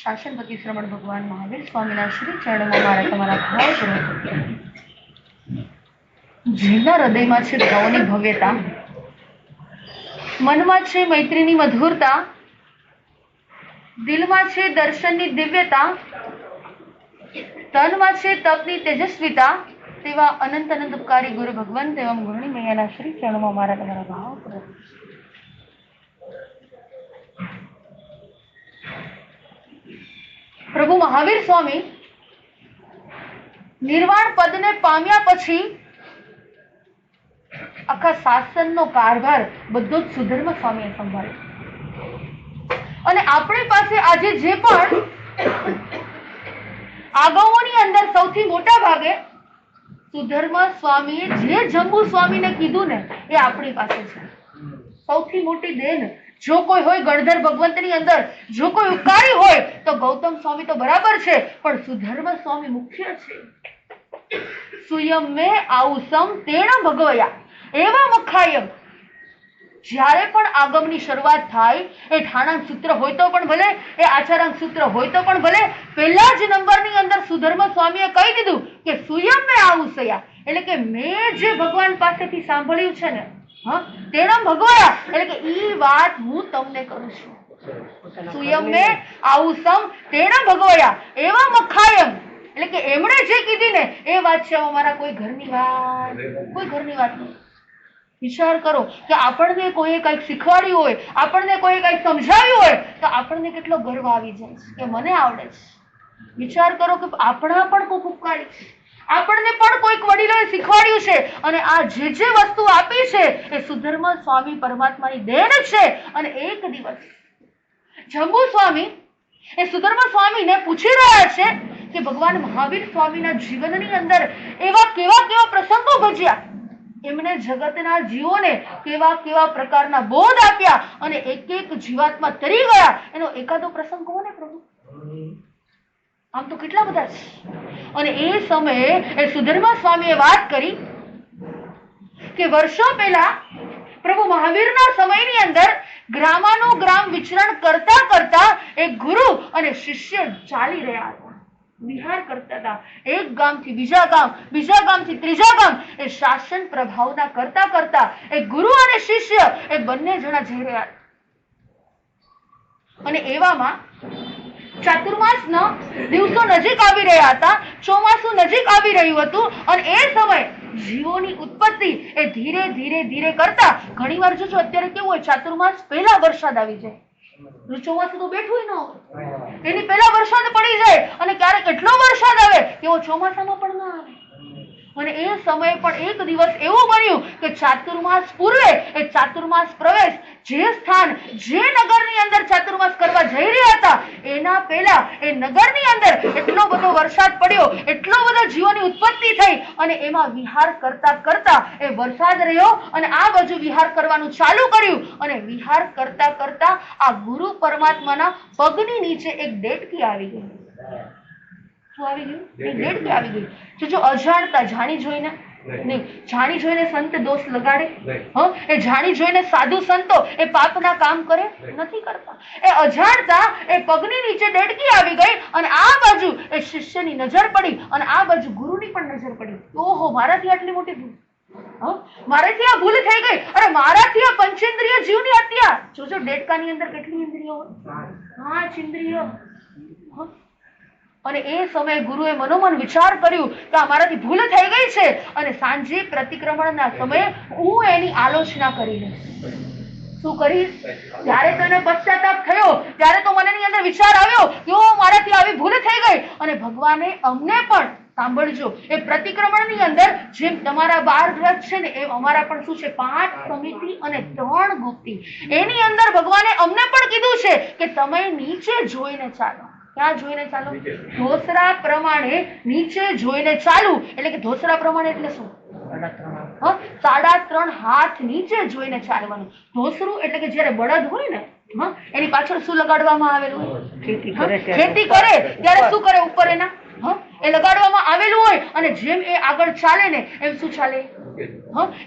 શાસનપતિ શ્રમણ ભગવાન મહાવીર સ્વામીના શ્રી ચરણોમાં મારા તમારા ભાવ છે. જેના હૃદયમાં છે ભાવની ભવ્યતા, મનમાં છે મૈત્રીની મધુરતા, દિલમાં છે દર્શનની દિવ્યતા, તનમાં છે તપની તેજસ્વીતા, તેવા અનંત અનંત ઉપકારી ગુરુ ભગવાન તેવા ગુરુણી મૈયાના શ્રી ચરણોમાં મારા તમારા ભાવ. પ્રભુ મહાવીર સ્વામી નિર્વાણ પદને પામ્યા પછી આખા શાસનનો કારભાર બધો જ સુધર્મ સ્વામીએ સંભાળ્યો. અને આપણી પાસે આજે જે પણ આગમોની અંદર સૌથી મોટા ભાગે સુધર્મ સ્વામીએ જે જંબુ સ્વામીને કીધું ને એ આપણી પાસે છે. સૌથી મોટી દેન જો કોઈ હોય ગણધર ભગવંતની અંદર, જો કોઈ ઉપકારી હોય તો ગૌતમ સ્વામી તો બરાબર છે, પણ સુધર્મ સ્વામી મુખ્ય છે. સુયમ મે આઉસમ તેણ ભગવયા એવા મખાયમ. જ્યારે પણ આગમની શરૂઆત થાય એ ઠાણાંક સૂત્ર હોય તો પણ ભલે, એ આચારાંક સૂત્ર હોય તો પણ ભલે, પહેલા જ નંબરની અંદર સુધર્મ સ્વામીએ કહી દીધું કે સુયમ મે આઉસયા, એટલે કે મેં જે ભગવાન પાસેથી સાંભળ્યું છે ને, તેણમ ભગવયા, એટલે કે ઈ વાત હું તમને કરું છું. સુયમ મે આઉસમ તેણમ ભગવયા એવા મખાયમ, એટલે કે એમણે જે કીધી ને એ વાત છે. અમારા કોઈ ઘરની વાત, કોઈ ઘરની વાત નહીં. વિચાર કરો કે આપણને કોઈએ કંઈક શીખવાડ્યું હોય, આપણને કોઈએ કંઈક સમજાવ્યું હોય તો આપણને કેટલો ગર્વ આવી જાય કે મને આવડે છે. વિચાર કરો કે આપણા પણ કોઈક ઉપકારી છે, આપણને પણ કોઈક વડીલોએ શીખવાડ્યું છે, અને આ જે વસ્તુ આપી છે એ સુધર્મ સ્વામી પરમાત્માની દેન છે. અને એક દિવસ જંબુ સ્વામી એ સુધર્મ સ્વામીને પૂછી રહ્યા છે કે ભગવાન મહાવીર સ્વામીના જીવનની અંદર એવા કેવા પ્રસંગો ભજ્યા, એમણે જગતના જીવોને કેવા કેવા પ્રકારના બોધ આપ્યા, અને એક એક જીવાત્મા તરી ગયા. એનો એકાદો પ્રસંગ કહો ને પ્રભુ. આમ તો કેટલા બધા છે. અને એ સમયે એ સુધર્મ સ્વામીએ વાત કરી કે વર્ષો પહેલા પ્રભુ મહાવીરના સમયની અંદર ગ્રામાનુગ્રામ વિચરણ કરતા કરતા એક ગુરુ અને શિષ્ય ચાલી રહ્યા હતા, વિહાર કરતા હતા. એક ગામથી બીજા ગામ, બીજા ગામથી ત્રીજા ગામ, એ શાસન પ્રભાવના કરતા કરતા એ ગુરુ અને શિષ્ય એ બંને જણા જઈ રહ્યા હતા. અને એવામાં ચાતુર્માસના દિવસો નજીક આવી રહ્યા હતા, ચોમાસું નજીક આવી રહ્યું હતું, અને એ સમય જીવોની ઉત્પત્તિ એ ધીરે ધીરે ધીરે કરતા, ઘણી વાર જો અત્યારે કેવું હોય, ચાતુર્માસ પહેલા વરસાદ આવી જાય, ચોમાસું તો બેઠું ન હોય, એની પહેલા વરસાદ પડી જાય, અને ક્યારેક એટલો વરસાદ આવે કે એવો ચોમાસામાં પણ ના આવે. અને એ સમયે પણ એક દિવસ એવું બન્યું કે ચાતુર્માસ પૂર્વે એ ચાતુર્માસ પ્રવેશ, જે સ્થાન, જે નગરની અંદર ચાતુર્માસ કરવા જઈ રહ્યા હતા, એના પહેલા એ નગરની અંદર એટલો બધો વરસાદ પડ્યો, એટલો બધો જીવોની ઉત્પત્તિ થઈ, અને એમાં વિહાર કરતા કરતા એ વરસાદ રહ્યો, અને આ બાજુ વિહાર કરવાનું ચાલુ કર્યું. અને વિહાર કરતા કરતા આ ગુરુ પરમાત્માના પગની નીચે એક દેડકી આવી ગઈ. શું આવી ગયું? એક દેડકી આવી ગઈ. જો અજાણતા, જાણી જોઈને નહીં, જાણી જોઈને સંત દોષ લગાડે, એ જાણી જોઈને સાધુ સંતો એ પાપના કામ કરે નથી કરતા. એ અજાણતા એ પગની નીચે દેડકી આવી ગઈ, અને આ બાજુ એ શિષ્યની નજર પડી, અને આ બાજુ ગુરુની પણ નજર પડી. ઓહો, મારાથી આટલી મોટી ભૂલ, મારાથી આ ભૂલ થઈ ગઈ. અરે મારાથી આ પંચેન્દ્રિય જીવની હત્યા. જોજો દેડકાની અંદર કેટલી ઇન્દ્રિયો હોય, 5 ઇન્દ્રિયો. અને એ સમયે ગુરુએ મનોમન વિચાર કર્યું કે આ મારાથી ભૂલ થઈ ગઈ છે, અને સાંજે પ્રતિક્રમણના સમયે હું એની આલોચના કરી લઈશ. શું કરીશ? ત્યારે તો એને પશ્ચાતાપ થયો, ત્યારે તો મનની અંદર વિચાર આવ્યો કે મારાથી આવી ભૂલ થઈ ગઈ. અને ભગવાને અમને પણ, સાંભળજો, એ પ્રતિક્રમણની અંદર જેમ તમારા 12 ગ્રહ છે ને, એમ અમારા પણ શું છે, 5 સમિતિ અને 3 ગુપ્તિ. એની અંદર ભગવાને અમને પણ કીધું છે છે કે તમે નીચે જોઈને ચાલો. ક્યાં જોઈને ચાલો? ધોસરા પ્રમાણે નીચે જોઈને ચાલવું. એટલે કે ધોસરા પ્રમાણે એટલે શું? 3.5 હાથ નીચે જોઈને ચાલવાનું. ધોસરું એટલે કે જયારે બળદ હોય ને, એની પાછળ શું લગાડવામાં આવેલું હોય? ખેતી કરે ત્યારે શું કરે? ઉપર એના એ લગાડવામાં આવેલું હોય, અને જેમ એ આગળ ચાલે ને એમ શું ચાલે?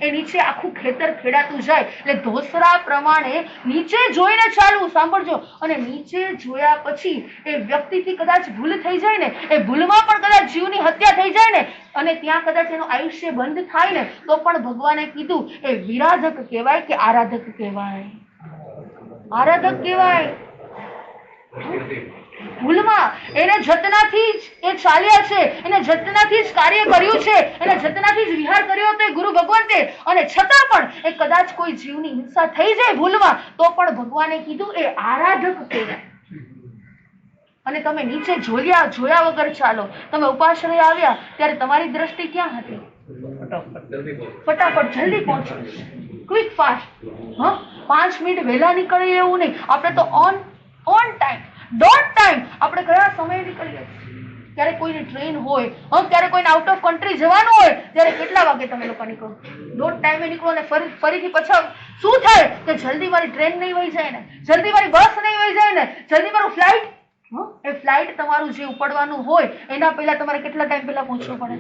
એ નીચે આખું ખેતર ખેડાતું જાય. એટલે ધોસરા પ્રમાણે નીચે જોઈને ચાલવું. સાંભળજો. અને નીચે જોયા પછી એ વ્યક્તિથી કદાચ ભૂલ થઈ જાય ને, એ ભૂલમાં પણ કદાચ જીવની હત્યા થઈ જાય ને, અને ત્યાં કદાચ એનું આયુષ્ય બંધ થાય ને, તો પણ ભગવાને કીધું એ વિરાધક કહેવાય કે આરાધક કહેવાય? આરાધક કહેવાય. ભૂલમાં એને જતનાથી જ એ ચાલ્યા છે, એને જતનાથી જ કાર્ય કર્યું છે, એને જતનાથી જ વિહાર કર્યો હતો ગુરુ ભગવંતે, અને છતાં પણ એ કદાચ કોઈ જીવની હિંસા થઈ જાય ભૂલમાં, તો પણ ભગવાને કીધું એ આરાધક કહેવાય. અને તમે નીચે જોયા વગર ચાલો. તમે ઉપાશ્રય આવ્યા ત્યારે તમારી દ્રષ્ટિ ક્યાં હતી? ફટાફટ જલ્દી પહોંચો, ક્વિક ફાસ્ટ. 5 મિનિટ વહેલા નીકળીએ એવું નહીં. આપણે તો ઓન ટાઈમ, ડોન્ટ ટાઈમ આપણે કયા સમયે નીકળીએ? ક્યારે કોઈની ટ્રેન હોય, ક્યારે કોઈને આઉટ ઓફ કન્ટ્રી જવાનું હોય, ત્યારે કેટલા વાગે તમે લોકો નીકળો? ડોન્ટ ટાઈમે નીકળો. અને ફરીથી પછી શું થાય કે જલ્દી મારી ટ્રેન નહીં વહી જાય ને, જલ્દી મારી બસ નહીં વહી જાય ને, જલ્દી મારું ફ્લાઇટ. એ ફ્લાઇટ તમારું જે ઉપડવાનું હોય એના પહેલા તમારે કેટલા ટાઈમ પહેલા પહોંચવું પડે?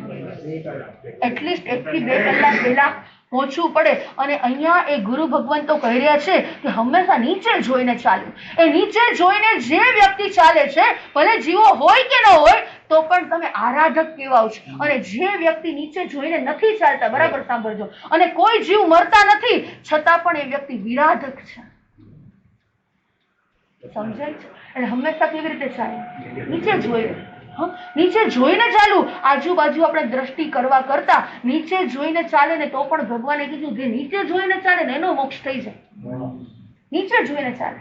એટલીસ્ટ 1 થી 2 કલાક પહેલા પહોંચવું પડે. અને અહીંયા એ ગુરુ ભગવાન તો કહી રહ્યા છે કે હંમેશા નીચે જોઈને ચાલવું. એ નીચે જોઈને જે વ્યક્તિ ચાલે છે, ભલે જીવો હોય કે ન હોય, તો પણ તમે આરાધક કહેવાઓ છો. અને જે વ્યક્તિ નીચે જોઈને નથી ચાલતા, બરાબર સાંભળજો, અને કોઈ જીવ મરતા નથી, છતાં પણ એ વ્યક્તિ વિરાધક છે. સમજાય છે? એટલે હંમેશા કેવી રીતે ચાલે? નીચે જોઈએ. નીચે જોઈને ચાલવું. આજુબાજુ આપણે દ્રષ્ટિ કરવા કરતા નીચે જોઈને ચાલે ને, તો પણ ભગવાને કીધું જે નીચે જોઈને ચાલે ને એનો મોક્ષ થઈ જાય. નીચે જોઈને ચાલે.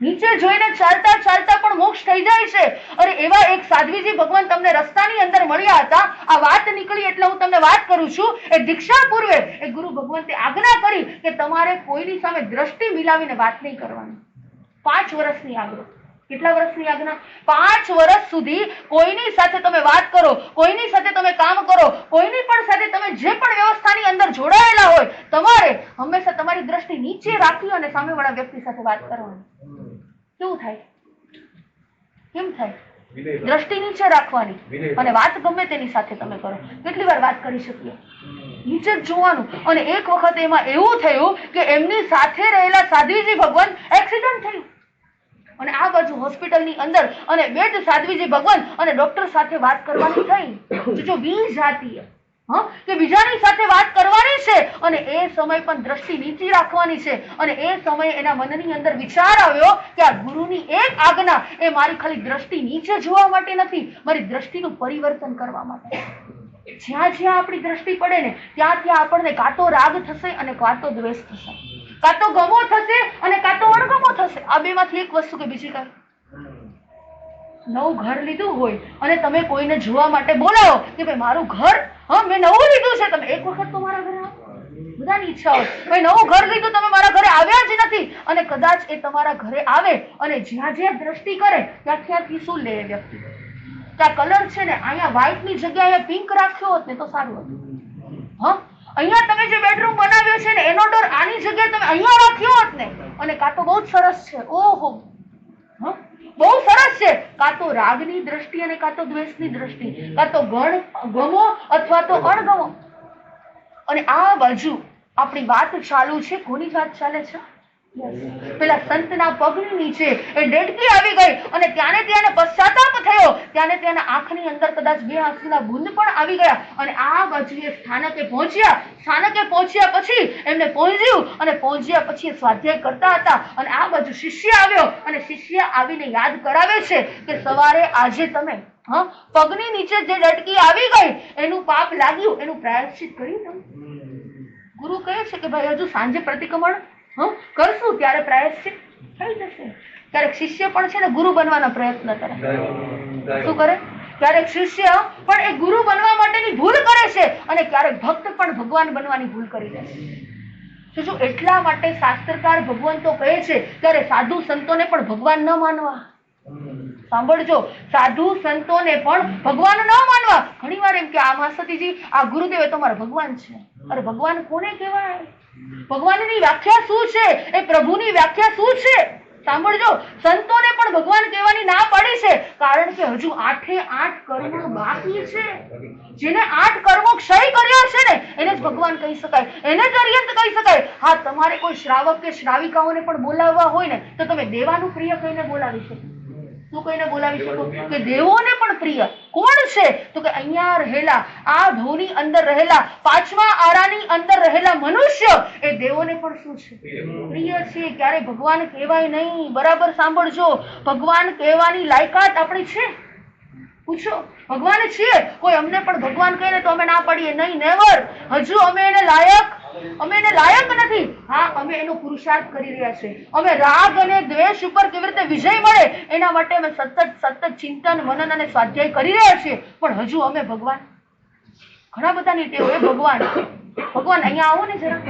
નીચે જોઈને ચાલતા પણ મોક્ષ થઈ જાય છે. અરે એવા એક સાધ્વીજી ભગવાન તમને રસ્તાની અંદર મળ્યા હતા. આ વાત નીકળી એટલે હું તમને વાત કરું છું. એ દીક્ષા પૂર્વે એ ગુરુ ભગવંતે આજ્ઞા કરી કે તમારે કોઈની સામે દ્રષ્ટિ મિલાવીને વાત નહીં કરવાની. 5 વર્ષની આજ્ઞા. કેટલા વર્ષની આજ્ઞા? 5 વર્ષ સુધી કોઈની સાથે તમે વાત કરો, કોઈની સાથે તમે કામ કરો, કોઈની પણ સાથે તમે જે પણ વ્યવસ્થાની અંદર જોડાયેલા હોય, તમારે હંમેશા તમારી દ્રષ્ટિ નીચે રાખી અને સામેવાળા વ્યક્તિ સાથે વાત કરવાની. કેવું થાય? કેમ થાય? દ્રષ્ટિ નીચે રાખવાની અને વાત ગમે તેની સાથે તમે કરો. કેટલી વાર વાત કરી શકીએ? નીચે જ જોવાનું. અને એક વખત એમાં એવું થયું કે એમની સાથે રહેલા સાધ્વીજી ભગવાન એક્સિડન્ટ થયું, અને આ બાજુ હોસ્પિટલની અંદર અને બે જ સાધ્વીજી ભગવાન અને ડોક્ટર સાથે વાત કરવાની થઈ. જો બીજ જાતીય કે બીજાની સાથે વાત કરવાની છે, અને એ સમય પણ દ્રષ્ટિ નીચી રાખવાની છે. અને એ સમયે એના મનની અંદર વિચાર આવ્યો કે આ ગુરુની એક આજ્ઞા એ મારી ખાલી દ્રષ્ટિ નીચે જોવા માટે નથી, મારી દ્રષ્ટિનું પરિવર્તન કરવા માટે. જ્યાં જ્યાં આપણી દ્રષ્ટિ પડે ને, ત્યાં ત્યાં આપણને કાં તો રાગ થશે અને કાં તો દ્વેષ થશે, કાં તો ગમો થશે અને કાં તો અણગમો થશે. આ બેમાંથી એક વસ્તુ કે બીજી કઈ. નવું ઘર લીધું હોય અને તમે કોઈને જોવા માટે બોલાવો કે ભાઈ મારું ઘર, મેં નવું લીધું છે, તમે એક વખત તો મારા ઘરે આવો. બધાની ઈચ્છા હોય ભાઈ નવું ઘર લીધું, તમે મારા ઘરે આવ્યા જ નથી. અને કદાચ એ તમારા ઘરે આવે અને જ્યાં જ્યાં દ્રષ્ટિ કરે ત્યાંથી શું લે વ્યક્તિ? ત્યાં કલર છે ને, અહીંયા વ્હાઈટ ની જગ્યાએ પિંક રાખ્યો હોત ને તો સારું હતું. અહીંયા તમે જે બેડરૂમ બનાવ્યો છે ને એનો ડોર આની જગ્યાએ તમે અહીંયા રાખ્યો હોત ને, અને કાં તો બહુ જ સરસ છે, ઓહો બહુ સરસ છે, કાં તો રાગની દ્રષ્ટિ અને કાં તો દ્વેષની દ્રષ્ટિ, કાં તો ગમો અથવા તો અણગમો. અને આ બાજુ આપણી વાત ચાલુ છે. કોની વાત ચાલે છે? પેલા સંતના પગની નીચે એ ડેડકી આવી ગઈ અને ત્યાંને પશ્ચાતાપ થયો. ત્યાંના આંખની અંદર કદાચ 2 આંસુના બુંદ પણ આવી ગયા. અને આ બાજુ એ સ્થાનકે પહોંચ્યા પછી એમને પહોંચ્યા પછી સ્વાધ્યાય કરતા હતા. અને આ બાજુ શિષ્ય આવ્યો અને શિષ્ય આવીને યાદ કરાવે છે કે સવારે આજે તમે પગની નીચે જે ડડકી આવી ગઈ એનું પાપ લાગ્યું, એનું પ્રાયશ્ચિત કર્યું તમે? ગુરુ કહે છે કે ભાઈ હજુ સાંજે પ્રતિક્રમણ કરશું ત્યારે પ્રાયશ્ચિત થઈ જશે. ક્યારેક શિષ્ય પણ છે ને ગુરુ બનવાનો પ્રયત્ન કરે. શું કરે? ક્યારેક શિષ્ય પણ એ ગુરુ બનવા માટેની ભૂલ કરે છે, અને ક્યારેક ભક્ત પણ ભગવાન બનવાની ભૂલ કરી દે છે. જો એટલા માટે શાસ્ત્રકાર ભગવાન તો કહે છે ત્યારે સાધુ સંતોને પણ ભગવાન ન માનવા. સાંભળજો, સાધુ સંતોને પણ ભગવાન ન માનવા. ઘણી વાર એમ કે આ મહાસતીજી, આ ગુરુદેવ એ તમારા ભગવાન છે. અરે ભગવાન કોને કહેવાય? ભગવાનની વ્યાખ્યા શું છે? એ પ્રભુની વ્યાખ્યા શું છે? સાંભળજો, સંતોને પણ ભગવાન કહેવાની ના પાડી છે, કારણ કે હજુ 8 કર્મ બાકી છે. જેને 8 કર્મો ક્ષય કર્યા છે ને એને જ ભગવાન કહી શકાય, એને જ અર્યંત કહી શકાય. હા, તમારે કોઈ શ્રાવક કે શ્રાવિકાઓને પણ બોલાવવા હોય ને તો તમે દેવાનું પ્રિય કહીને બોલાવી શકો. શું કહીને બોલાવી શકો? કે દેવોને પણ પ્રિય કોણ છે? તો કે અહીંયા રહેલા, આ ભવની અંદર રહેલા, 5મા આરાની અંદર રહેલા મનુષ્ય એ દેવોને પણ શું છે? પ્રિય છે. ક્યારે ભગવાન કહેવાય નહીં. બરાબર સાંભળજો, ભગવાન કહેવાની લાયકાત આપણી છે? પૂછો, ભગવાન છીએ? કોઈ અમને પણ ભગવાન કહે ને તો અમે ના પાડીએ? નહીં, નેવર. હજુ અમે એને લાયક નથી. હા, અમે એનો પુરુષાર્થ કરી રહ્યા છે. અમે રાગ અને દ્વેષ ઉપર કેવી રીતે વિજય મળે એના માટે અમે સતત ચિંતન, મનન અને સ્વાધ્યાય કરી રહ્યા છીએ. પણ હજુ અમે ભગવાન, ઘણા બધાની ટેવ એ ભગવાન અહીંયા આવો ને જરા.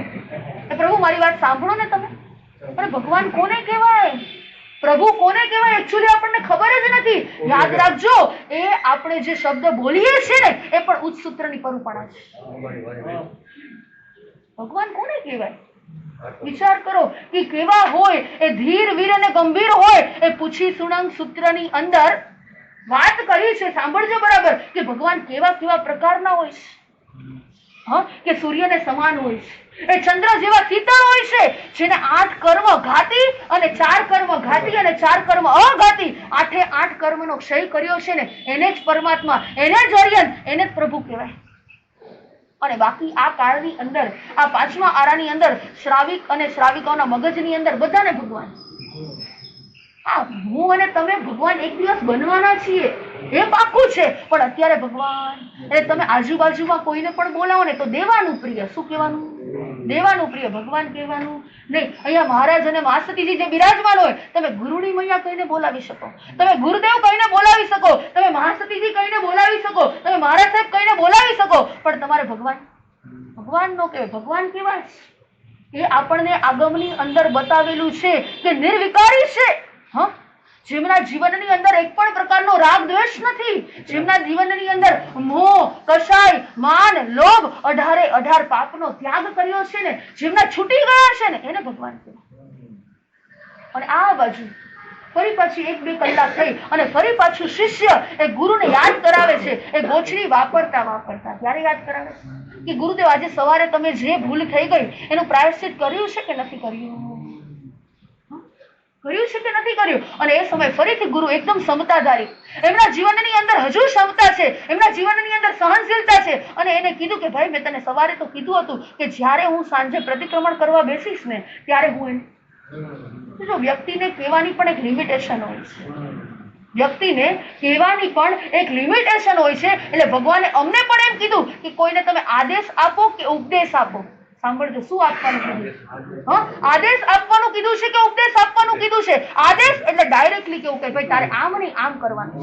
પ્રભુ મારી વાત સાંભળો ને તમે. પણ ભગવાન કોને કહેવાય? પ્રભુ કોને કહેવાય? એકચ્યુઅલી આપણને ખબર જ નથી. યાદ રાખજો, એ આપણે જે શબ્દ બોલીએ છીએ ને એ પણ ઉચ્ચ સૂત્રની પરુપણા છે. ભગવાન કોને કહેવાય? વિચાર કરો કે કેવા હોય એ. ધીર, વીર અને ગંભીર હોય. એ પૂછી સુણંગ સૂત્રની અંદર વાત કરી છે. સાંભળજો બરાબર, કે ભગવાન કેવા પ્રકારના હોય છે. હા, કે સૂર્યને સમાન હોય છે. એ ચંદ્ર જેવા શીતળ હોય છે, જેને 8 કર્મ ઘાતી અને 4 કર્મ ઘાતી અને 4 કર્મ અઘાતી, 8 કર્મનો ક્ષય કર્યો છે ને એને જ પરમાત્મા, એને જ અર્યંત, એને જ પ્રભુ કહેવાય. અને બાકી આ કાળની અંદર, આ 5મા આરાની અંદર શ્રાવિક અને શ્રાવિકાઓના મગજની અંદર બધાને ભગવાન. હા, હું અને તમે ભગવાન એક દિવસ બનવાના છીએ એ પાક્કું છે. પણ અત્યારે ભગવાન એટલે તમે આજુબાજુમાં કોઈને પણ બોલાવો ને તો દેવાનું પ્રિય. શું કહેવાનું? દેવાનું પ્રિય. ભગવાન કહેવાનું નહીં. અહીંયા મહારાજ અને મહાસતીજી જે બિરાજમાન હોય, તમે ગુરુની મૈયા કહીને બોલાવી શકો, તમે ગુરુદેવ કહીને બોલાવી શકો, તમે મહાસતીજી કહીને બોલાવી શકો, તમે મહારાજ સાહેબ કહીને બોલાવી શકો. પણ તમારે ભગવાન નો કહેવાય. ભગવાન કેવા છે? એ આપણને આગમની અંદર બતાવેલું છે કે નિર્વિકારી છે. હા, જેમના જીવનની અંદર એક પણ પ્રકારનો રાગ દ્વેષ નથી, જેમના જીવનની અંદર મોહ, કષાય, માન, લોભ, 18 પાપનો ત્યાગ કર્યો છે ને, જેમના છૂટી ગયા છે ને એને ભગવાન કહેવાય. અને આ બાજુ ફરી પાછી 1-2 કલાક થઈ અને ફરી પાછું શિષ્ય એ ગુરુને યાદ કરાવે છે. એ ગોચડી વાપરતા ત્યારે યાદ કરાવે છે કે ગુરુદેવ, આજે સવારે તમે જે ભૂલ થઈ ગઈ એનું પ્રાયશ્ચિત કર્યું છે કે નથી કર્યું? કર્યું છે કે નથી કર્યું? અને એ સમય ફરીથી ગુરુ એકદમ સમતાધારી, એમના જીવનની અંદર હજુ ક્ષમતા છે, એમના જીવનની અંદર સહનશીલતા છે. અને એને કીધું કે ભાઈ, મેં તને સવારે તો કીધું હતું કે જ્યારે હું સાંજે પ્રતિક્રમણ કરવા બેસીશ ને ત્યારે હું જો વ્યક્તિને કહેવાની પણ એક લિમિટેશન હોય છે. વ્યક્તિને કહેવાની પણ એક લિમિટેશન હોય છે. એટલે ભગવાને અમને પણ એમ કીધું કે કોઈને તમે આદેશ આપો કે ઉપદેશ આપો. સાંભળજો, શું આપવાનું કીધું? હા, આદેશ આપવાનું કીધું છે કે ઉપદેશ આપવાનું કીધું છે? આદેશ એટલે ડાયરેક્ટલી કેવું કે ભાઈ તારે આમ નહીં આમ કરવાનું.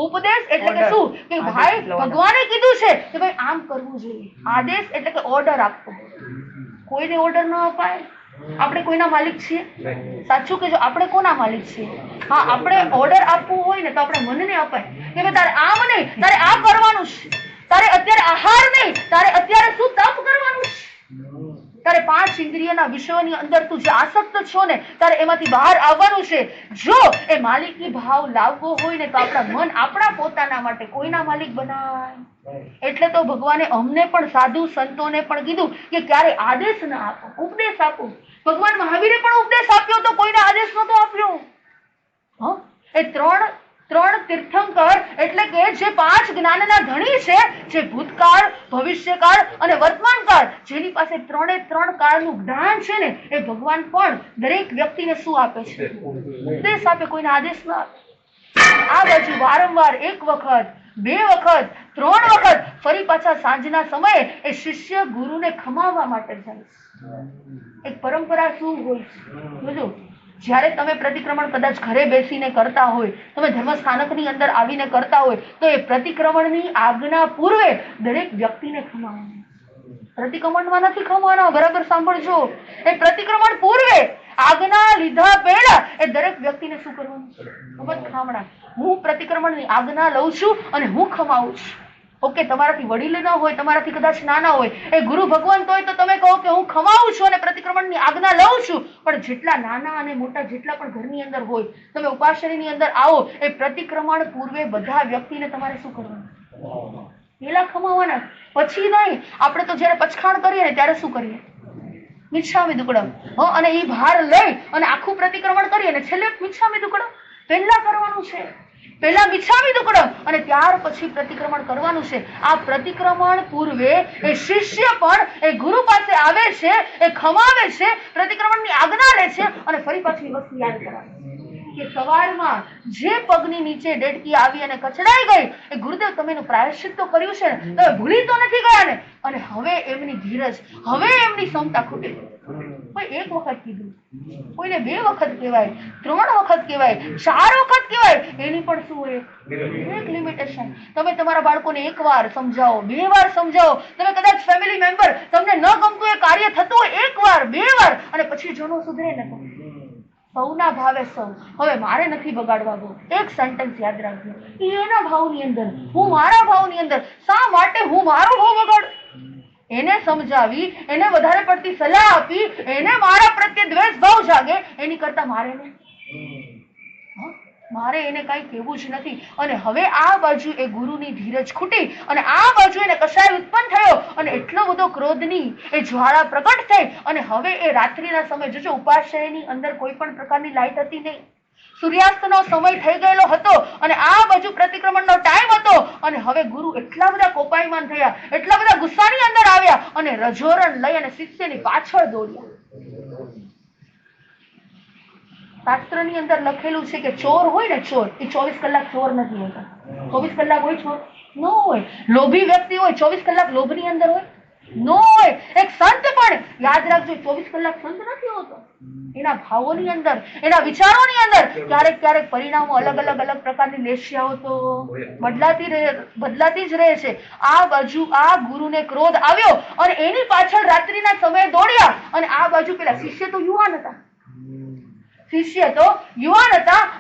ઉપદેશ એટલે કે શું? કે ભાઈ ભગવાને કીધું છે કે ભાઈ આમ કરવું જોઈએ. આદેશ એટલે કે ઓર્ડર આપવો. કોઈને ઓર્ડર ન અપાય. આપણે કોઈના માલિક છીએ? સાચું કે જો આપણે કોના માલિક છીએ? હા, આપણે ઓર્ડર આપવું હોય ને તો આપણે મનને અપાય કે ભાઈ તારે આમ નહીં, તારે આ કરવાનું છે. તારે અત્યારે આહાર નહીં, તારે અત્યારે શું તપ કરવાનું છે. તારે 5 ઇન્દ્રિયના વિષયોની અંદર તું જે આસક્ત છો ને તારે એમાંથી બહાર આવવાનું છે. જો એ માલિકી ભાવ લાવવો હોય ને તો આપણા મન આપણા પોતાના માટે કોઈના માલિક બનાય. એટલે તો ભગવાને અમને પણ સાધુ સંતોને પણ કીધું કે ક્યારે આદેશ ના આપો, ઉપદેશ આપો. ભગવાન મહાવીરે પણ ઉપદેશ આપ્યો તો કોઈને આદેશ નતો આપ્યો. હા, એ ત્રણ તીર્થંકર એટલે કે જે 5 જ્ઞાનના ધણી છે, જે ભૂતકાળ, ભવિષ્યકાળ અને વર્તમાનકાળ, જેની પાસે 3 કાળનું જ્ઞાન છે ને એ ભગવાન પણ દરેક વ્યક્તિને શું આપે છે? ઉપદેશ આપે, કોઈને આદેશ ના આપે. આ બાજુ વારંવાર 1 વખત, 2 વખત, 3 વખત ફરી પાછા સાંજના સમયે એ શિષ્ય ગુરુને ખમાવવા માટે જાય છે. એક પરંપરા શું હોય છે જોજો, જ્યારે તમે પ્રતિક્રમણ કદાચ ઘરે બેસીને કરતા હોય, તમે ધર્મસ્થાનકની અંદર આવીને કરતા હોય તો એ પ્રતિક્રમણની આજ્ઞા પૂર્વે દરેક વ્યક્તિને ખમાવવાનું. પ્રતિક્રમણમાં નથી ખમવાના. બરાબર સાંભળજો. એ પ્રતિક્રમણ પૂર્વે આજ્ઞા લીધા પહેલા એ દરેક વ્યક્તિને શું કરવાનું છે? ખામણા. હું પ્રતિક્રમણની આજ્ઞા લઉં છું અને હું ખમાવું છું. ઓકે, તમારાથી વડીલ ન હોય, તમારાથી કદાચ નાના હોય, એ ગુરુ ભગવાન હોય તો તમે કહો કે હું ખમાવું છું અને પ્રતિક્રમણની આજ્ઞા લઉં છું. પણ જેટલા નાના અને મોટા જેટલા પણ ઘરની અંદર હોય, તમે ઉપાશ્રયની અંદર આવો, એ પ્રતિક્રમણ પૂર્વે બધા વ્યક્તિને તમારે શું કરવાનું? પેલા ખમાવાના, પછી નહીં. આપણે તો જયારે પચખાણ કરીએ ને ત્યારે શું કરીએ? મિચ્છામિ દુક્કડમ. અને એ ભાર લઈ અને આખું પ્રતિક્રમણ કરીએ ને છેલ્લે મિચ્છામિ દુક્કડમ પહેલા કરવાનું છે. પહેલા મિચ્છામિ દુક્કડમ અને ત્યાર પછી પ્રતિક્રમણ કરવાનું છે. આ પ્રતિક્રમણ પૂર્વે એ શિષ્ય પણ એ ગુરુ પાસે આવે છે, એ ખમાવે છે, પ્રતિક્રમણની આજ્ઞા લે છે અને ફરી પાછી વસ્તુ યાદ કરાવે કે સવારમાં જે પગની નીચે ડેડકી આવી અને કચડાઈ ગઈ, એ ગુરુદેવ તમે એનું પ્રાયશ્ચિત તો કર્યું છે ને, તમે ભૂલી તો નથી ગયા ને? અને હવે એમની ધીરજ, હવે એમની ક્ષમતા ખૂટી. કોઈ એક વખત કીધું, કોઈને 2 વખત કહેવાય, 3 વખત કહેવાય, 4 વખત કહેવાય, એની પણ શું હોય? એક લિમિટેશન. તમે તમારા બાળકોને 1 વાર સમજાવો, 2 વાર સમજાવો. તમે કદાચ ફેમિલી મેમ્બર તમને ન ગમતું એ કાર્ય થતું હોય 1 વાર 2 વાર અને પછી જો ન સુધરે ને તો સૌના ભાવે સૌ. હવે મારે નથી બગાડવા ગયો. એક સેન્ટેન્સ યાદ રાખજો. એના ભાવની અંદર, હું મારા ભાવની અંદર. શા માટે હું મારો ભાવ બગાડું? એને સમજાવી, એને વધારે પડતી સલાહ આપી, એને મારા પ્રત્યે દ્વેષ ભાવ જાગે, એની કરતા મારે એને કઈ કહેવું જ નથી. અને હવે આ બાજુ એ ગુરુની ધીરજ ખૂટી અને આ બાજુ એને કશાય ઉત્પન્ન થયો અને એટલો બધો ક્રોધની એ જ્વાળા પ્રગટ થઈ. અને હવે એ રાત્રિના સમય, જોજો ઉપાશ્રયની અંદર કોઈ પણ પ્રકારની લાઈટ હતી નહીં, સૂર્યાસ્તનો સમય થઈ ગયેલો હતો અને આ બાજુ પ્રતિક્રમણનો ટાઈમ હતો. અને હવે ગુરુ એટલા બધા કોપાયમાન થયા, એટલા બધા ગુસ્સાની અંદર આવ્યા અને રજોરણ લઈ અને શિષ્યની પાછળ દોડ્યા. શાસ્ત્રની અંદર લખેલું છે કે ચોર હોય ને, ચોર એ 24 કલાક ચોર નથી હોતા. 24 કલાક હોય ચોર? ન હોય. લોભી વ્યક્તિ હોય 24 કલાક લોભની અંદર હોય? ન હોય. એક સંત પણ યાદ રાખજો 24 કલાક સંત નથી હોતો. એના ભાવોની અંદર, એના વિચારોની અંદર ક્યારેક ક્યારેક પરિણામો અલગ અલગ પ્રકારની લેશિયાઓ તો બદલાતી જ રહે છે. આ બાજુ આ ગુરુને ક્રોધ આવ્યો અને એની પાછળ રાત્રિના સમયે દોડ્યા અને આ બાજુ પેલા શિષ્ય તો યુવાન હતા.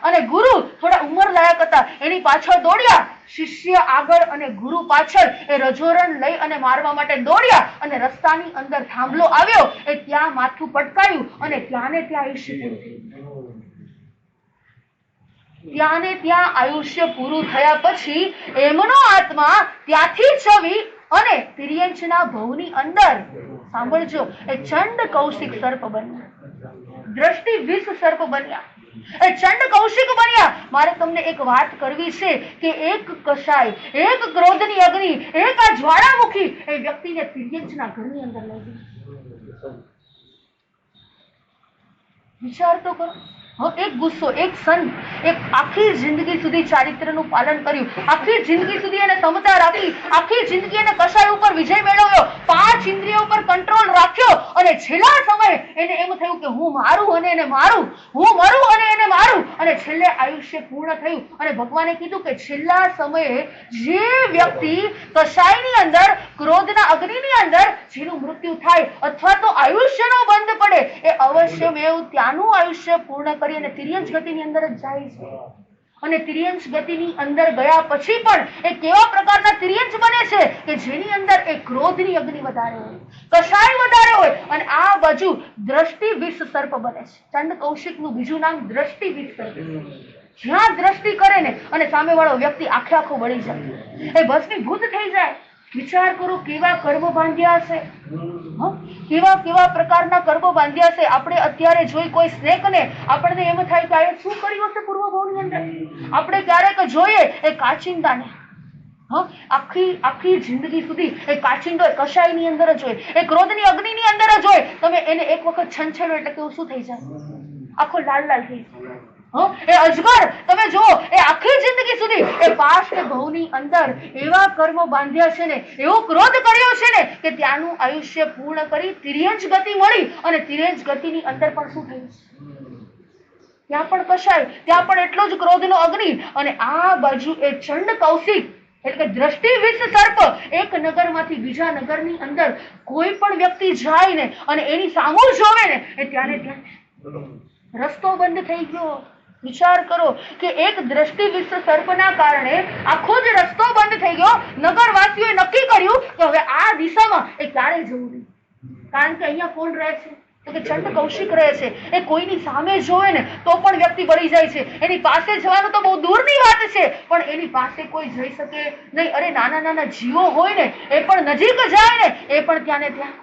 અને ગુરુ થોડા ઉંમર લાયક હતા, એની પાછળ દોડ્યા. શિષ્ય આગળ અને ગુરુ પાછળ એ રજોરણ લઈ અને મારવા માટે દોડ્યા અને રસ્તાની અંદર થાંભલો આવ્યો, એ ત્યાં માથું પટકાયું અને ત્યાં ને ત્યાં આયુષ્ય પૂરું થયું. ત્યાં ને ત્યાં આયુષ્ય પૂરું થયા પછી એમનો આત્મા ત્યાંથી છવી અને તિર્યંચના ભવની અંદર, સાંભળજો, એ ચંડ કૌશિક સર્પ બન્યા, દ્રષ્ટિ વિષ સર્પ બન્યા, એ ચંડ કૌશિક બન્યા. મારે તમને એક વાત કરવી છે કે એક કશાય, એક ક્રોધની અગ્નિ, એક આ જ્વાળામુખી એ વ્યક્તિને તિર્યંચના ઘરની અંદર લઈ ગઈ. વિચાર તો કરો. એક ગુસ્સો, એક સંત, એક આખી જિંદગી સુધી ચારિત્રનું પાલન કર્યું, આખી જિંદગી સુધી એને ક્ષમતા રાખી, આખી જિંદગી એને કશાય ઉપર વિજય મેળવ્યો, 5 ઇન્દ્રિયો ઉપર કંટ્રોલ રાખ્યો અને છેલ્લા સમયે એને એમ થયું કે હું મારું અને એને મારું, હું મરું અને એને મારું, અને છેલ્લે આયુષ્ય પૂર્ણ થયું. અને ભગવાને કીધું કે છેલ્લા સમયે જે વ્યક્તિ કશાયની અંદર, ક્રોધના અગ્નિની અંદર જેનું મૃત્યુ થાય અથવા તો આયુષ્યનો બંધ પડે, એ અવશ્યમેવ ત્યાંનું આયુષ્ય પૂર્ણ કરી અને તિર્યંચ ગતિની અંદર જ જાય છે. અને તિર્યંચ ગતિની અંદર ગયા પછી પણ એ કેવા પ્રકારના તિર્યંચ બને છે કે જેની અંદર એ ક્રોધની અગ્નિ વધારે હોય, કશાય વધારે હોય અને આ બાજુ દ્રષ્ટિ વિષ સર્પ બને છે. ચંડ કૌશિકનું બીજું નામ દ્રષ્ટિ વિષ સર્પ. જ્યાં દ્રષ્ટિ કરે ને અને સામેવાળો વ્યક્તિ આખો બળી જાય, એ ભસ્મીભૂત થઈ જાય. વિચાર કરો કેવા કર્મ બાંધ્યા હશે, કેવા પ્રકારના કર્મ બાંધ્યા છે. આપણે અત્યારે જોઈ કોઈ સ્નેકને આપણને એમ થાય કે આ શું કર્યું હશે પૂર્વ ભાવની અંદર. આપણે ક્યારેક જોઈએ એ કાચિંદાને, આખી જિંદગી સુધી એ કાચિંડો કશાયની અંદર જ હોય, એ ક્રોધની અગ્નિની અંદર જ હોય. તમે એને એક વખત છંછેડો એટલે કેવું શું થઈ જાય? આખો લાલ થઈ જાય. એ અજગર તમે જુઓ, એ આખી જિંદગી સુધી એ પાસ્ટ ભવની અંદર એવા કર્મો બાંધ્યા છે ને, એવો ક્રોધ કર્યો છે ને કે ત્યાંનું આયુષ્ય પૂર્ણ કરી તિર્યંચ ગતિ મળી. અને તિર્યંચ ગતિની અંદર પણ શું થયું? ત્યાં પણ કશાય, ત્યાં પણ એટલો જ ક્રોધનો અગ્નિ. અને આ બાજુ એ ચંડ કૌશિક એટલે કે દ્રષ્ટિ વિષ સર્પ, એક નગરમાંથી બીજા નગરની અંદર કોઈ પણ વ્યક્તિ જાય ને અને એની સામું જોવે ને એ ત્યારે ત્યાં રસ્તો બંધ થઈ ગયો. વિચાર કરો કે એક દ્રષ્ટિ વિષ સર્પના કારણે આખો જ રસ્તો બંધ થઈ ગયો. નગરવાસીઓએ નક્કી કર્યું કે હવે આ દિશામાં એ ક્યારે જવું નહીં, કારણ કે અહીંયા કોણ રહે છે તો કે ચંડ કૌશિક રહે છે. એ કોઈની સામે જોવે ને તો પણ વ્યક્તિ બળી જાય છે. એની પાસે જવાનું તો બહુ દૂરની વાત છે, પણ એની પાસે કોઈ જઈ શકે નહીં. અરે નાના નાના જીવો હોય ને એ પણ નજીક જાય ને એ પણ ત્યાં ને ત્યાં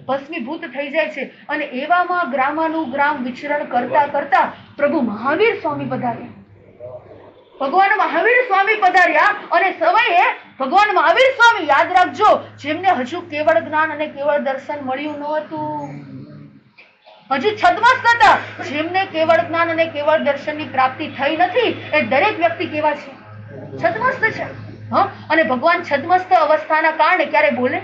ભસ્મીભૂત થઈ જાય છે. અને એવામાં ગ્રામાનુગ્રામ વિચરણ કરતા કરતા પ્રભુ મહાવીર સ્વામી પધાર્યા. ભગવાન મહાવીર સ્વામી પધાર્યા અને સમયે ભગવાન મહાવીર સ્વામી, યાદ રાખજો, જેમને હજુ કેવળ જ્ઞાન અને કેવળ દર્શન મળ્યું નહોતું, હજુ છદ્મસ્ત હતા, જેમને કેવળ જ્ઞાન અને કેવળ દર્શનની પ્રાપ્તિ થઈ નથી, એ દરેક વ્યક્તિ કેવા છે? છદ્મસ્ત છે. અને ભગવાન છદ્મસ્ત અવસ્થાના કારણે ક્યારે બોલે?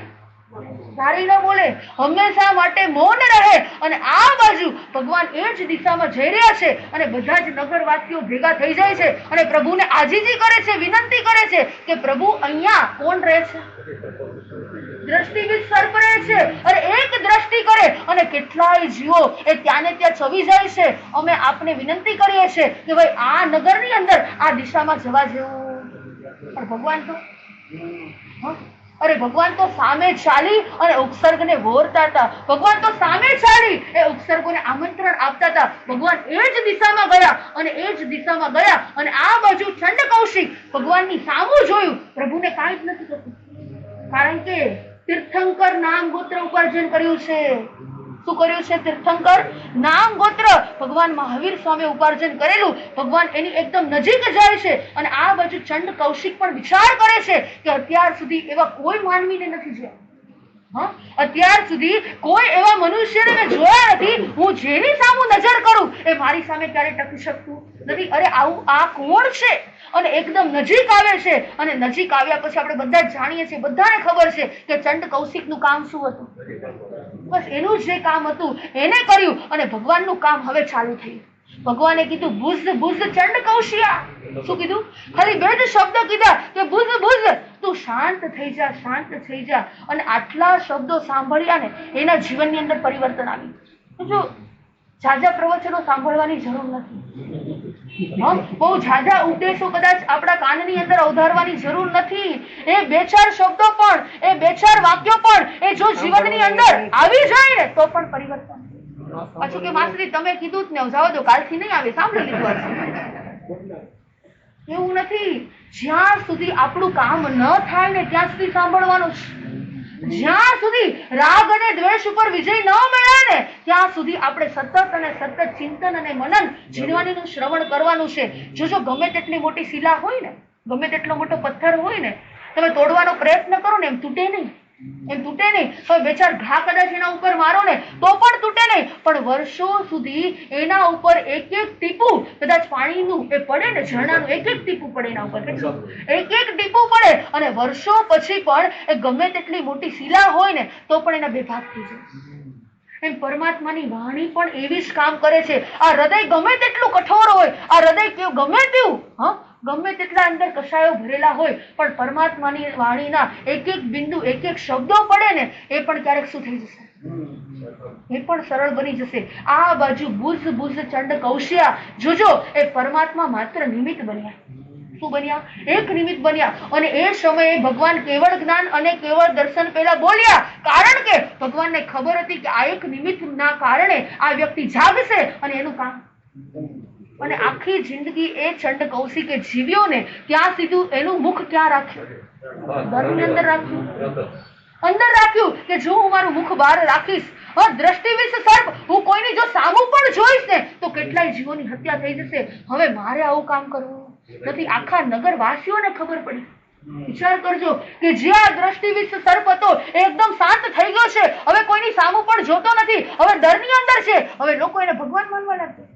સારી ન બોલે, હંમેશા માટે મૌન રહે. અને આ બાજુ ભગવાન એ જ દિશામાં જઈ રહ્યા છે અને બધા જ નગરવાસીઓ ભેગા થઈ જાય છે અને પ્રભુને આજીજી કરે છે, વિનંતી કરે છે કે પ્રભુ અહીંયા કોણ રહે છે? દ્રષ્ટિ વિષ સર્પ રહે છે. અરે એક દ્રષ્ટિ કરે અને કેટલાય જીવો એ ત્યાં ને ત્યાં છવી જાય છે. અમે આપને વિનંતી કરીએ છીએ કે ભાઈ આ નગરની અંદર આ દિશામાં જવા જેવું. પણ ભગવાન તો ભગવાન તો સામે ચાલી અને ઉપસર્ગને વહોરતા હતા. ભગવાન તો સામે ચાલી એ ઉપસર્ગોને આમંત્રણ આપતા હતા. ભગવાન એ જ દિશામાં ગયા અને એ જ દિશામાં ગયા અને આ બાજુ ચંડ કૌશિક ભગવાનની સામું જોયું. પ્રભુને કાંઈ જ નથી થતું, કારણ કે તીર્થંકર નામ ગોત્ર ઉપાર્જન કર્યું છે. શું કર્યું છે? તીર્થંકર નામ ગોત્ર ભગવાન મહાવીર સ્વામી ઉપાર્જન કરેલું. ભગવાન એની એકદમ નજીક જાય છે અને આ બાજુ ચંડ કૌશિક પણ વિચાર કરે છે કે અત્યાર સુધી એવા કોઈ માનવીને નથી જોયા. અત્યાર સુધી કોઈ એવા મનુષ્યને મેં જોયા નથી. હું જેની સામું નજર કરું એ મારી સામે ક્યારે ટકી શકતું નથી. અરે આવું આ કોણ છે? અને એકદમ નજીક આવે છે અને નજીક આવ્યા પછી આપણે બધા જ જાણીએ છીએ, બધાને ખબર છે કે ચંડ કૌશિકનું કામ શું હતું. બસ એનું જે કામ હતું એને કર્યું અને ભગવાનનું કામ હવે ચાલુ થયું. ભગવાને કીધું બુઝ બુઝ ચંડ કૌશિયા. શું કીધું? ખાલી બે જ શબ્દ કીધા કે બુઝ બુઝ, તું શાંત થઈ જા, શાંત થઈ જા. અને આટલા શબ્દો સાંભળ્યા ને એના જીવનની અંદર પરિવર્તન આવ્યું. જો ઝાઝા પ્રવચનો સાંભળવાની જરૂર નથી, બહુ ઝાઝા ઉપદેશો કદાચ આપણા કાનની અંદર અવધારવાની જરૂર નથી. એ બે ચાર શબ્દો પણ, એ બે ચાર વાક્યો પણ એ જો જીવનની અંદર આવી જાય ને તો પણ પરિવર્તન. પાછું કે માસરી તમે કીધું જ ને, જવા દો, કાલથી નહીં આવે, સાંભળી લીધું. એવું નથી. જ્યાં સુધી આપણું કામ ન થાય ને ત્યાં સુધી સાંભળવાનું છે. જ્યાં સુધી રાગ અને દ્વેષ ઉપર વિજય ન મળે ને ત્યાં સુધી આપણે સતત અને સતત ચિંતન અને મનન જીવવાનીનું શ્રવણ કરવાનું છે. જો ગમે તેટલી મોટી શિલા હોય ને, ગમે તેટલો મોટો પથ્થર હોય ને, તમે તોડવાનો પ્રયત્ન કરો ને એમ તૂટે નહીં, એમ તૂટે નહીં. હવે બે ચાર ઘા કદાચ એના ઉપર મારો ને તો પણ તૂટે નહીં, પણ વર્ષો સુધી એના ઉપર એક એક ટીપું કદાચ પાણીનું એ પડે ને, ઝરણાનું એક એક ટીપું પડે એના ઉપર, એક એક ટીપું પડે અને વર્ષો પછી પણ એ ગમે તેટલી મોટી શિલા હોય ને તો પણ એના બે ભાગ થઈ જાય. એમ પરમાત્માની વાણી પણ એવી જ કામ કરે છે. આ હૃદય ગમે તેટલું કઠોર હોય, આ હૃદય ગમે તેવું ગમે તેટલા અંદર કશાયો ભરેલા હોય, પણ પરમાત્માની વાણીના એક એક બિંદુ, એક એક શબ્દો પડે ને એ પણ ક્યારેક શું થઈ જશે? એ પણ સરળ બની જશે. આ બાજુ બુઝ બુઝ ચંડ કૌશિયા, જોજો એ પરમાત્મા માત્ર નિમિત્ત બન્યા. શું બન્યા? એક નિમિત્ત બન્યા. અને એ સમયે ભગવાન કેવળ જ્ઞાન અને કેવળ દર્શન પહેલા બોલ્યા, કારણ કે ભગવાનને ખબર હતી કે આ એક નિમિત્તના કારણે આ વ્યક્તિ જાગશે અને એનું કામ. અને આખી જિંદગી એ ચંડ કૌશિકે જીવ્યો ને ત્યાં સીધું એનું મુખ ક્યાં રાખ્યું? ઘરની અંદર રાખ્યું, અંદર રાખ્યું કે જો હું મારું મુખ બહાર રાખીશ, દ્રષ્ટિ વિષ સર્પ, હું કોઈની જો સામું પણ જોઈશ ને તો કેટલાય જીવોની હત્યા થઈ જશે. હવે મારે આવું કામ કરવું નથી. આખા નગરવાસીઓને ખબર પડી. વિચાર કરજો કે જે આ દ્રષ્ટિ વિષ સર્પ હતો એકદમ શાંત થઈ ગયો છે, હવે કોઈની સામું પણ જોતો નથી, હવે ડરની અંદર છે. હવે લોકો એને ભગવાન માનવા લાગ્યા.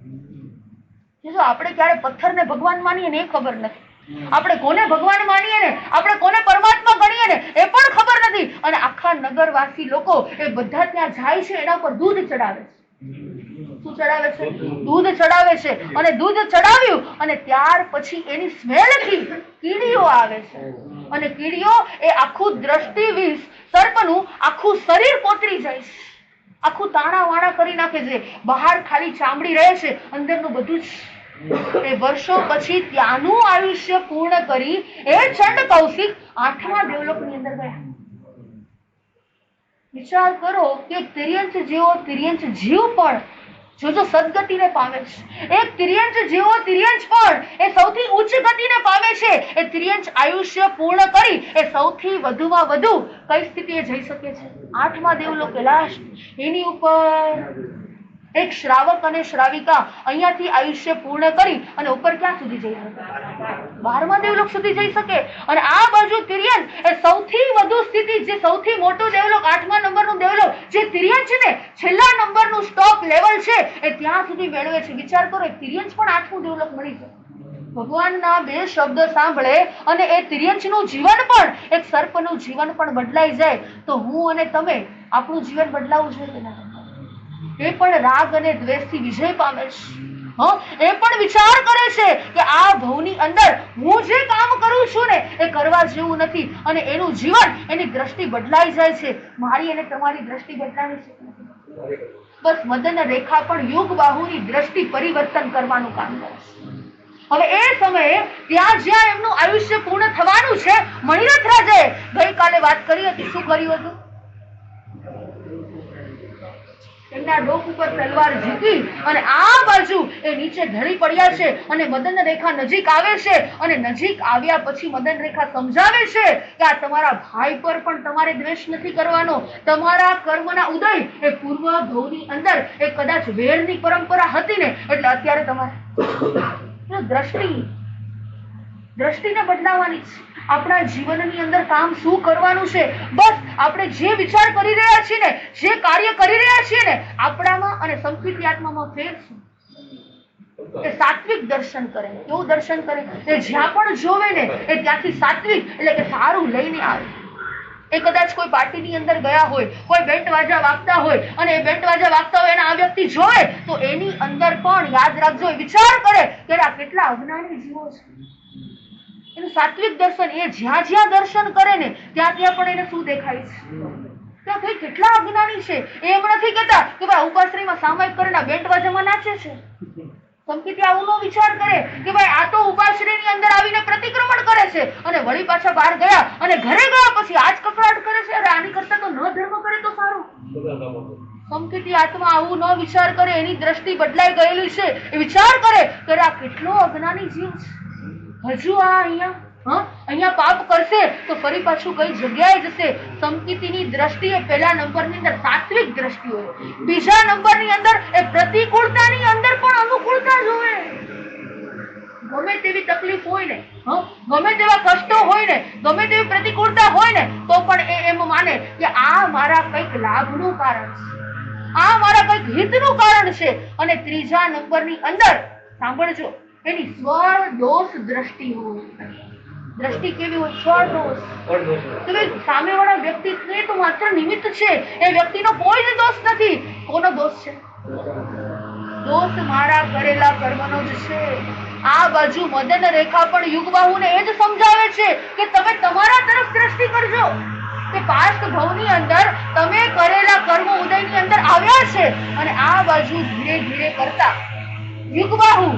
જો આપણે ક્યારે પથ્થરને ભગવાન માનીએ ને એ ખબર નથી, આપણે કોને ભગવાન માનીએ ને, આપણે કોને પરમાત્મા ગણીએ ને એ પણ ખબર નથી. અને આખા નગરવાસી લોકો એ બધા ત્યાં જાય છે, એના પર દૂધ ચડાવે છે. શું ચડાવે છે? દૂધ ચડાવે છે. અને દૂધ ચડાવ્યું અને ત્યાર પછી એની સ્મેલથી કીડીઓ આવે છે. અને કીડીઓ એ આખું દ્રષ્ટિ વિષ સર્પનું આખું શરીર કોતરી જાય છે, આખું તાણા વાણા કરી નાખે છે. બહાર ખાલી ચામડી રહે છે, અંદરનું બધું જ. એ વર્ષો પછી ત્યાંનું આયુષ્ય પૂર્ણ કરી એ ચંડ કૌશિક 8મા દેવલોકની અંદર ગયા. વિચાર કરો કે તિર્યંચ જેવો તિર્યંચ જીવ પણ જો સદગતિને પામે છે, એક તિર્યંચ જેવો તિર્યંચ પણ એ સૌથી ઉચ્ચ ગતિને પામે છે. એ તિર્યંચ આયુષ્ય પૂર્ણ કરી એ સૌથી વધુમાં વધુ કઈ સ્થિતિએ જઈ શકે છે? 8મા દેવલોક કૈલાશ. એની ઉપર એક શ્રાવક અને શ્રાવિકા અહીંયાથી આયુષ્ય પૂર્ણ કરી અને ઉપર ક્યાં સુધી જઈ શકે? 12મા દેવલોક સુધી જઈ શકે. અને આ બાજુ તિર્યંચ એ સૌથી વધુ સ્થિતિ, જે સૌથી મોટું દેવલોક, 8મા નંબરનું દેવલોક, જે તિર્યંચ ને છેલ્લા નંબરનું સ્ટોપ લેવલ છે એ ત્યાં સુધી મેળવે છે. વિચાર કરો, તિર્યંચ પણ 8મું દેવલોક મળી છે. ભગવાનના 2 શબ્દ સાંભળે અને એ તિર્યંચનું જીવન પણ, એક સર્પનું જીવન પણ બદલાઈ જાય તો હું અને તમે આપણું જીવન બદલાવવું જોઈએ ને? એ પણ રાગ અને દ્વેષથી વિજય પામે છે. એ પણ વિચાર કરે છે કે આ ભવની અંદર હું જે કામ કરું છું ને એ કરવા જેવું નથી, અને એનું જીવન, એની દ્રષ્ટિ બદલાઈ જાય છે. મારી અને તમારી દ્રષ્ટિ બદલાવી છે. બસ મદન રેખા પણ યુગ બાહુની દ્રષ્ટિ પરિવર્તન કરવાનું કામ કરે છે. હવે એ સમયે ત્યાં જ્યાં એમનું આયુષ્ય પૂર્ણ થવાનું છે, મણિરથ રાજાએ ગઈકાલે વાત કરી હતી. શું કર્યું હતું? એમના ડોક ઉપર તલવાર ઝીકી અને આ બાજુ એ નીચે ઢળી પડ્યા છે અને મદન રેખા નજીક આવે છે. અને નજીક આવ્યા પછી મદન રેખા સમજાવે છે કે આ તમારા ભાઈ પર પણ તમારે દ્વેષ નથી કરવાનો. તમારા કર્મના ઉદય એ પૂર્વ ભવની અંદર એ કદાચ વેરની પરંપરા હતી ને, એટલે અત્યારે તમારે દ્રષ્ટિને બદલાવાની છે. આપણા જીવનની અંદર કામ શું કરવાનું છે, બસ આપણે જે વિચાર કરી રહ્યા છીએ ને, જે કાર્ય કરી રહ્યા છીએ ને, આપણામાં અને સંકિત આત્મામાં ફેર છે. એ સાત્વિક દર્શન કરે. કેવું દર્શન કરે? એ જ્યાં પણ જોવે ને એ ત્યાંથી સાત્વિક, એટલે કે સારું લઈને આવે. એ કદાચ કોઈ પાર્ટીની અંદર ગયા હોય, કોઈ બેન્ટ વાજા વાગતા હોય અને એ બેન્ટ વાજા વાગતા હોય અને આ વ્યક્તિ જોવે તો એની અંદર પણ યાદ રાખજો, વિચાર કરે કે આ કેટલા અજ્ઞાની જીવો છે. એનું સાત્વિક દર્શન. એ જ્યાં જ્યાં દર્શન કરે ને ત્યાં ત્યાં પણ એને શું દેખાય છે? ત્યાં ભાઈ કેટલા અજ્ઞાની છે. એમ નથી કેતા કે ભાઈ ઉપાશ્રયમાં સામાયિક કરીને બેન્ટ વાજામાં નાચે છે. સંકિત આવું નો વિચાર કરે કે ભાઈ આ તો ઉપાશ્રયની અંદર આવીને પ્રતિક્રમણ કરે છે અને વળી પાછા બહાર ગયા અને ઘરે ગયા પછી આજ કકડાટ કરે છે. અરે આની કરતા તો ન ધર્મ કરે તો સારું. સંકિત આત્મા આવું ન વિચાર કરે. એની દ્રષ્ટિ બદલાઈ ગયેલી છે. એ વિચાર કરે કે આ કેટલો અજ્ઞાની જીવ છે. હજુ આ અહીંયા પાપ કરશે તો ફરી પાછું કઈ જગ્યાએ જશે? સંકિતની દ્રષ્ટિ એ પહેલા નંબરની અંદર સાત્વિક દ્રષ્ટિ હોય. બીજા નંબરની અંદર એ પ્રતિકૂળતાની અંદર પણ અનુકૂળતા જોવે. ગમે તેવી તકલીફ હોય ને, ગમે તેવા કષ્ટો હોય ને, ગમે તેવી પ્રતિકૂળતા હોય ને, તો પણ એ એમ માને કે આ મારા કંઈક લાભનું કારણ છે, આ મારા કંઈક હિતનું કારણ છે. અને ત્રીજા નંબરની અંદર સાંભળજો, એની સ્વર દોષ દ્રષ્ટિ હોય. દ્રષ્ટિ કેવી હોય? સ્વર દોષ. તો સામે વાળા વ્યક્તિ તો માત્ર નિમિત્ત છે. એ વ્યક્તિનો કોઈ જ દોષ નથી. કોનો દોષ છે? દોષ મારા કરેલા કર્મનો જ છે. આ બાજુ મદન રેખા પણ યુગબાહુને એ જ સમજાવે છે કે તમે તમારા તરફ દ્રષ્ટિ કરજો કે પાસ્ટ ભવની અંદર તમે કરેલા કર્મ ઉદયની અંદર આવ્યા છે. અને આ બાજુ ધીરે ધીરે કરતા યુગબાહુ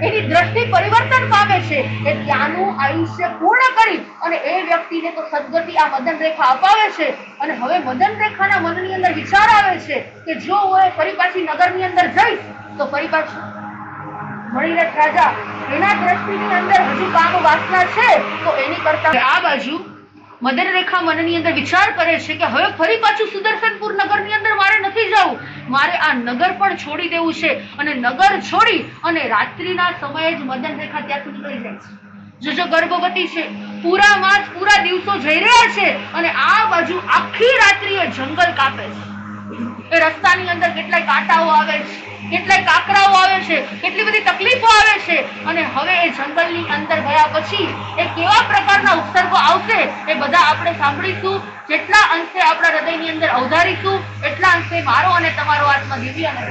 એની દ્રષ્ટિ પરિવર્તન પામે છે. એ ત્યાંનું આયુષ્ય પૂર્ણ કરી અને એ વ્યક્તિને તો સદગતિ આ મદન રેખા અપાવે છે. અને હવે મદન રેખાના મનની અંદર વિચાર આવે છે કે જો હું ફરી પાછી નગરની અંદર જઈશ તો ફરી પાછું મણિરથ રાજા એના દ્રષ્ટિની અંદર હજુ કામ વાસના છે તો એની કરતા આ બાજુ મદન રેખા મનની અંદર વિચાર કરે છે કે હવે ફરી પાછું સુદર્શનપુર નગરની અંદર મારે નથી જવું. મારે આ નગર પણ છોડી દેવું છે. અને નગર છોડી અને રાત્રિના સમયે જ મદન રેખા ત્યાંથી નીકળી જાય છે. જો ગર્ભવતી છે, પૂરા માસ પૂરા દિવસો જઈ રહ્યા છે અને આ બાજુ આખી રાત્રિ એ જંગલ કાપે છે. એ રસ્તાની અંદર કેટલાય કાંટાઓ આવે છે, કેટલાય કાકરાઓ આવે છે, કેટલી બધી તકલીફો આવે છે. અને હવે એ જંગલની અંદર ગયા પછી એ કેવા પ્રકારના ઉપસર્ગો આવશે એ બધા આપણે સાંભળીશું. જેટલા અંશે આપણા હૃદયની અંદર અવધારીશું એટલા અંશે મારો અને તમારો આત્મા દિવ્ય અને